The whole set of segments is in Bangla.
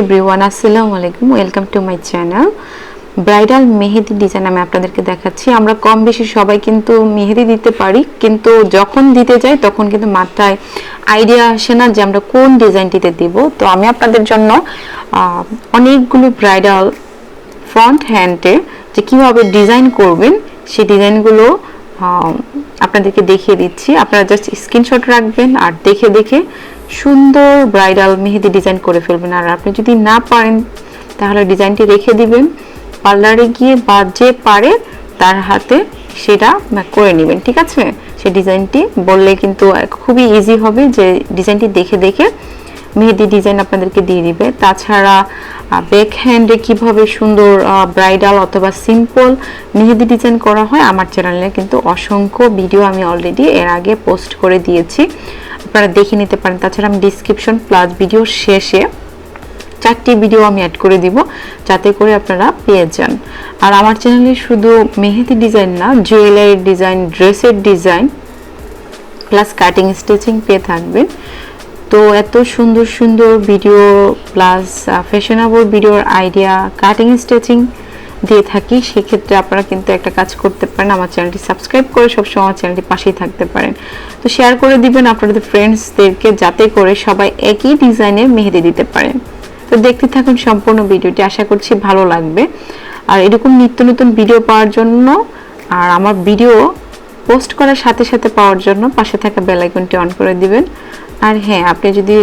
এভরিওয়ান, আসসালামু আলাইকুম। Welcome to my channel. Bridal Mehedi design আমি আপনাদেরকে দেখাচ্ছি। আমরা কম বেশি সবাই কিন্তু মেহেদি দিতে পারি, কিন্তু যখন দিতে যাই তখন কিন্তু মাথায় আইডিয়া আসে না যে আমরা কোন ডিজাইনটিতে দিব। তো আমি আপনাদের জন্য অনেকগুলো ব্রাইডাল ফ্রন্ট হ্যান্ডে যে কীভাবে ডিজাইন করবেন সেই ডিজাইনগুলো আপনাদেরকে দেখিয়ে দিচ্ছি। আপনারা জাস্ট স্ক্রিনশট রাখবেন আর দেখে দেখে সুন্দর ব্রাইডাল মেহেদি ডিজাইন করে ফেলবেন। আর আপনি যদি না পারেন তাহলে ডিজাইনটি রেখে দিবেন, পার্লারে গিয়ে বা যে পারে তার হাতে সেটা করে নেবেন, ঠিক আছে? সেই ডিজাইনটি বললে কিন্তু খুবই ইজি হবে যে ডিজাইনটি দেখে দেখে মেহেদি ডিজাইন আপনাদেরকে দিয়ে দিবে। তাছাড়া ব্যাক হ্যান্ডে কীভাবে সুন্দর ব্রাইডাল অথবা সিম্পল মেহেদি ডিজাইন করা হয় আমার চ্যানেলে কিন্তু অসংখ্য ভিডিও আমি অলরেডি এর আগে পোস্ট করে দিয়েছি, আপনারা দেখে নিতে পারেন। তাছাড়া আমি ডিসক্রিপশন প্লাস ভিডিও শেষে 4টি ভিডিও আমি অ্যাড করে দিব যাতে করে আপনারা পেয়ে যান। আর আমার চ্যানেলে শুধু মেহেদি ডিজাইন না, জুয়েলারি ডিজাইন, ড্রেসের ডিজাইন প্লাস কাটিং স্টিচিং পেয়ে থাকবেন। তো এত সুন্দর সুন্দর ভিডিও প্লাস ফ্যাশনেবল ভিডিওর আইডিয়া কাটিং স্টিচিং দিয়ে থাকি। সেক্ষেত্রে আপনারা কিন্তু একটা কাজ করতে পারেন, আমার চ্যানেলটি সাবস্ক্রাইব করে সবসময় আমার চ্যানেলটি পাশেই থাকতে পারেন। তো শেয়ার করে দিবেন আপনাদের ফ্রেন্ডসদেরকে যাতে করে সবাই একই ডিজাইনের মেহেদি দিতে পারেন। তো দেখতে থাকুন সম্পূর্ণ ভিডিওটি, আশা করছি ভালো লাগবে। আর এরকম নিত্য নতুন ভিডিও পাওয়ার জন্য আর আমার ভিডিও পোস্ট করার সাথে সাথে পাওয়ার জন্য পাশে থাকা বেল আইকনটি অন করে দিবেন। আর হ্যাঁ, আপনি যদি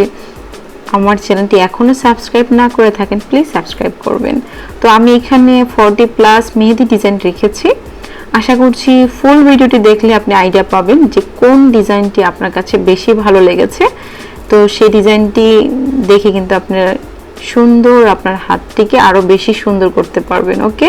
আমার চ্যানেলটি এখনও সাবস্ক্রাইব না করে থাকেন প্লিজ সাবস্ক্রাইব করবেন। তো আমি এখানে 40+ মেহেদি ডিজাইন রেখেছি। আশা করছি ফুল ভিডিওটি দেখলে আপনি আইডিয়া পাবেন যে কোন ডিজাইনটি আপনার কাছে বেশি ভালো লেগেছে। তো সেই ডিজাইনটি দেখে কিন্তু আপনার সুন্দর আপনার হাতটিকে আরও বেশি সুন্দর করতে পারবেন। ওকে।